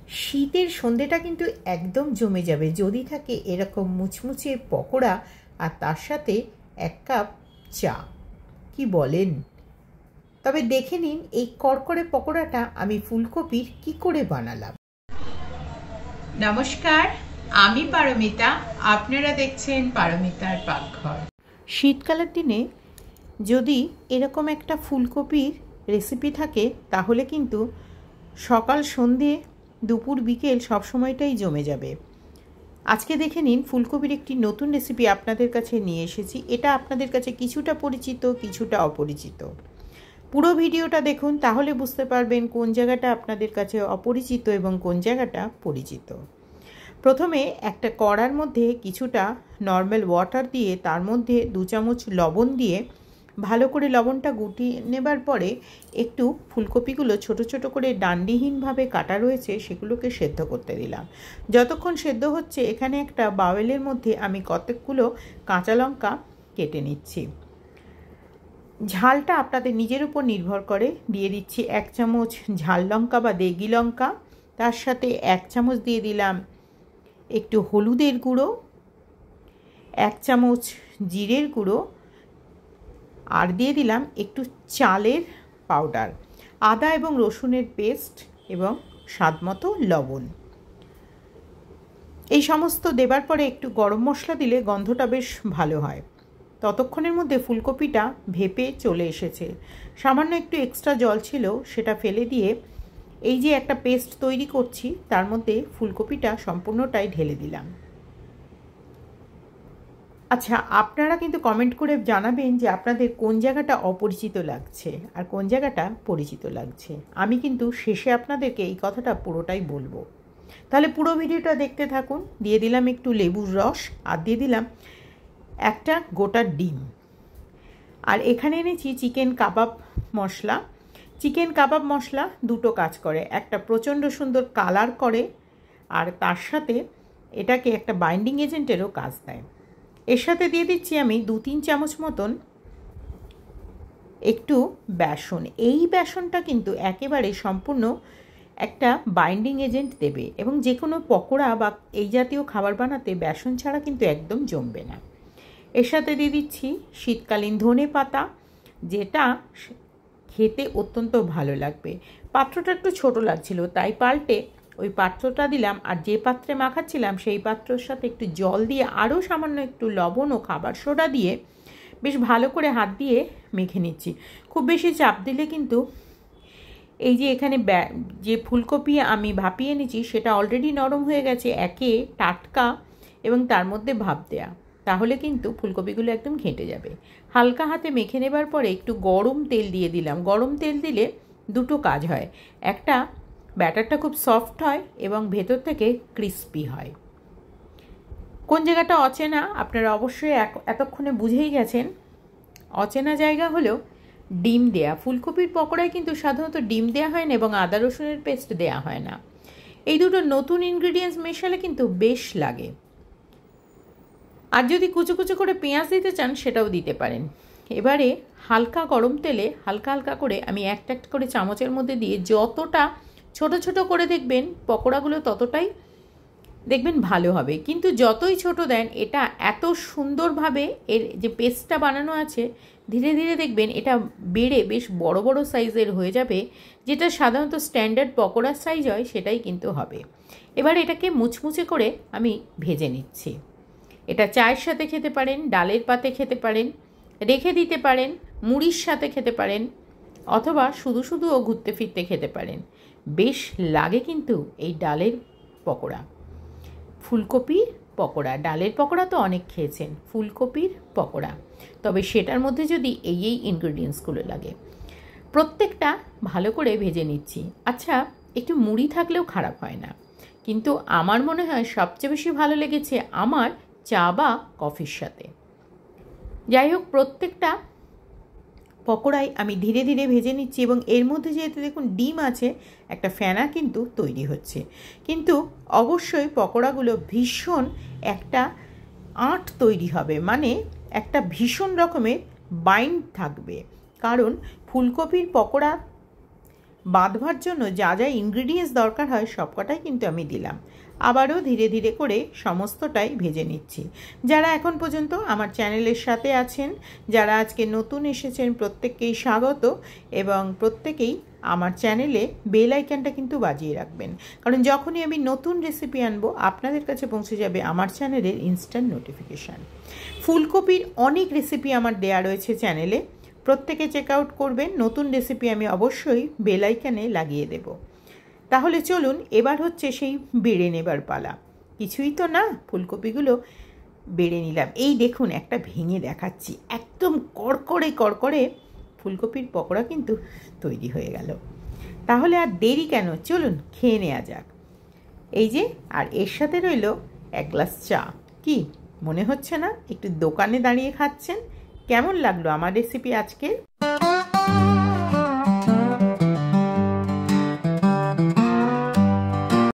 শীতের সন্ধেটা কিন্তু একদম জমে যাবে যদি থাকে এরকম মুচমুচে পকোড়া আর তার সাথে এক কাপ চা। কি বলেন? তবে দেখে নিন এই কড়কড়ে পকোড়াটা আমি ফুলকপির কি করে বানালাম। নমস্কার, আমি পারমিতা, আপনারা দেখছেন পারমিতার পাকঘর। শীতকালের দিনে যদি এরকম একটা ফুলকপির রেসিপি থাকে তাহলে কিন্তু সকাল সন্ধে দুপুর বিকেল সব সময়টাই জমে যাবে। আজকে দেখে নিন ফুলকপির একটি নতুন রেসিপি আপনাদের কাছে নিয়ে এসেছি। এটা আপনাদের কাছে কিছুটা পরিচিত কিছুটা অপরিচিত। পুরো ভিডিওটা দেখুন, তাহলে বুঝতে পারবেন কোন জায়গাটা আপনাদের কাছে অপরিচিত এবং কোন জায়গাটা পরিচিত। প্রথমে একটা কড়ার মধ্যে কিছুটা নর্মাল ওয়াটার দিয়ে তার মধ্যে 2 চামচ লবণ দিয়ে ভালো করে লবণটা গুটিয়ে নেবার পরে একটু ফুলকপিগুলো ছোট ছোট করে ডান্ডিহীনভাবে কাটা রয়েছে সেগুলোকে সেদ্ধ করতে দিলাম। যতক্ষণ সেদ্ধ হচ্ছে এখানে একটা বাউলের মধ্যে আমি কতকগুলো কাঁচা লঙ্কা কেটে নিচ্ছি। ঝালটা আপনাদের নিজের উপর নির্ভর করে। দিয়ে দিচ্ছি 1 চামচ ঝাল লঙ্কা বা দেগি লঙ্কা, তার সাথে 1 চামচ দিয়ে দিলাম একটু হলুদের গুঁড়ো, 1 চামচ জিরের গুঁড়ো, আর দিয়ে দিলাম একটু চালের পাউডার, আদা এবং রসুনের পেস্ট এবং স্বাদমতো লবণ। এই সমস্ত দেবার পরে একটু গরম মশলা দিলে গন্ধটা বেশ ভালো হয়। ততক্ষণের মধ্যে ফুলকপিটা ভেপে চলে এসেছে। সামান্য একটু এক্সট্রা জল ছিল, সেটা ফেলে দিয়ে এই যে একটা পেস্ট তৈরি করছি তার মধ্যে ফুলকপিটা সম্পূর্ণটাই ঢেলে দিলাম। আচ্ছা, আপনারা কিন্তু কমেন্ট করে জানাবেন যে আপনাদের কোন জায়গাটা অপরিচিত লাগছে আর কোন জায়গাটা পরিচিত লাগছে। আমি কিন্তু শেষে আপনাদেরকে এই কথাটা পুরোটাই বলবো। তাহলে পুরো ভিডিওটা দেখতে থাকুন। দিয়ে দিলাম একটু লেবুর রস আর দিয়ে দিলাম একটা গোটা ডিম। আর এখানে এনেছি চিকেন কাবাব মশলা। চিকেন কাবাব মশলা দুটো কাজ করে, একটা প্রচণ্ড সুন্দর কালার করে আর তার সাথে এটাকে একটা বাইন্ডিং এজেন্টেরও কাজ দেয়। এর সাথে দিয়ে দিচ্ছি আমি 2-3 চামচ মতন একটু বেসন। এই বেসনটা কিন্তু একেবারে সম্পূর্ণ একটা বাইন্ডিং এজেন্ট দেবে এবং যে কোনো পকোড়া বা এই জাতীয় খাবার বানাতে বেসন ছাড়া কিন্তু একদম জমবে না। এর সাথে দিয়ে দিচ্ছি শীতকালীন ধনে পাতা, যেটা খেতে অত্যন্ত ভালো লাগবে। পাত্রটা একটু ছোট লাগছিল তাই পাল্টে ওই পাত্রটা দিলাম, আর যে পাত্রে মাখাচ্ছিলাম সেই পাত্রের সাথে একটু জল দিয়ে আরও সামান্য একটু লবণ ও খাবার সোডা দিয়ে বেশ ভালো করে হাত দিয়ে মেখে নিচ্ছি। খুব বেশি চাপ দিলে কিন্তু এই যে এখানে যে ফুলকপি আমি ভাপিয়ে নিচ্ছি সেটা অলরেডি নরম হয়ে গেছে, একে টাটকা এবং তার মধ্যে ভাপ দেয়া, তাহলে কিন্তু ফুলকপিগুলো একদম ঘেঁটে যাবে। হালকা হাতে মেখে নেবার পরে একটু গরম তেল দিয়ে দিলাম। গরম তেল দিলে দুটো কাজ হয়, একটা ব্যাটারটা খুব সফট হয় এবং ভেতর থেকে ক্রিস্পি হয়। কোন জায়গাটা অচেনা আপনারা অবশ্যই এতক্ষণে বুঝেই গেছেন। অচেনা জায়গা হলো ডিম দেয়া। ফুলকপির পকোড়ায় কিন্তু সাধারণত ডিম দেয়া হয় না এবং আদা রসুনের পেস্ট দেয়া হয় না। এই দুটো নতুন ইনগ্রিডিয়েন্টস মেশালে কিন্তু বেশ লাগে। আর যদি কুচো কুচো করে পেঁয়াজ দিতে চান সেটাও দিতে পারেন। এবারে হালকা গরম তেলে হালকা হালকা করে আমি একটা একটা করে চামচের মধ্যে দিয়ে যতটা ছোট ছোট করে দেখবেন পকোড়াগুলো ততটাই দেখবেন ভালো হবে। কিন্তু যতই ছোট দেন এটা এত সুন্দরভাবে এর যে পেস্টটা বানানো আছে ধীরে ধীরে দেখবেন এটা বেড়ে বেশ বড় বড় সাইজের হয়ে যাবে। যেটা সাধারণত স্ট্যান্ডার্ড পকোড়ার সাইজ হয় সেটাই কিন্তু হবে। এবার এটাকে মুচমুচে করে আমি ভেজে নিচ্ছি। এটা চায়ের সাথে খেতে পারেন, ডালের পাতে খেতে পারেন, রেখে দিতে পারেন, মুড়ির সাথে খেতে পারেন, অথবা শুধু শুধুও ঘুরতে ফিরতে খেতে পারেন। বেশ লাগে কিন্তু এই ডালের পকোড়া, ফুলকপির পকোড়া। ডালের পকোড়া তো অনেক খেয়েছেন, ফুলকপির পকোড়া তবে সেটার মধ্যে যদি এই ইনগ্রিডিয়েন্টসগুলো লাগে। প্রত্যেকটা ভালো করে ভেজে নিচ্ছি। আচ্ছা, একটু মুড়ি থাকলেও খারাপ হয় না, কিন্তু আমার মনে হয় সবচেয়ে বেশি ভালো লেগেছে আমার চা বা কফির সাথে। যাই হোক, প্রত্যেকটা পকোড়াই আমি ধীরে ধীরে ভেজে নিচ্ছি এবং এর মধ্যে যেহেতু দেখুন ডিম আছে একটা ফেনা কিন্তু তৈরি হচ্ছে। কিন্তু অবশ্যই পকোড়াগুলো ভীষণ একটা আঁট তৈরি হবে, মানে একটা ভীষণ রকমের বাইন্ড থাকবে, কারণ ফুলকপির পকোড়া বাঁধবার জন্য যা যা ইনগ্রিডিয়েন্টস দরকার হয় সবকটাই কিন্তু আমি দিলাম। আবারও ধীরে ধীরে করে সমস্তটাই ভেজে নিচ্ছি। যারা এখন পর্যন্ত আমার চ্যানেলের সাথে আছেন, যারা আজকে নতুন এসেছেন, প্রত্যেককেই স্বাগত, এবং প্রত্যেকেই আমার চ্যানেলে বেল আইকনটা কিন্তু বাজিয়ে রাখবেন, কারণ যখনই আমি নতুন রেসিপি আনবো আপনাদের কাছে পৌঁছে যাবে আমার চ্যানেলের ইনস্ট্যান্ট নোটিফিকেশান। ফুলকপির অনেক রেসিপি আমার দেয়া রয়েছে চ্যানেলে, প্রত্যেকে চেক আউট করবেন। নতুন রেসিপি আমি অবশ্যই বেল আইকনে লাগিয়ে দেব। তাহলে চলুন, এবার হচ্ছে সেই বেড়ে নেবার পালা। কিছুই তো না, ফুলকপিগুলো বেড়ে নিলাম। এই দেখুন, একটা ভেঙে দেখাচ্ছি, একদম কড়কড়ে কড়কড়ে ফুলকপির পকোড়া কিন্তু তৈরি হয়ে গেল। তাহলে আর দেরি কেন, চলুন খেয়ে নেওয়া যাক। এই যে, আর এর সাথে রইল এক গ্লাস চা। কি মনে হচ্ছে না একটু দোকানে দাঁড়িয়ে খাচ্ছেন? কেমন লাগলো আমার রেসিপি আজকের?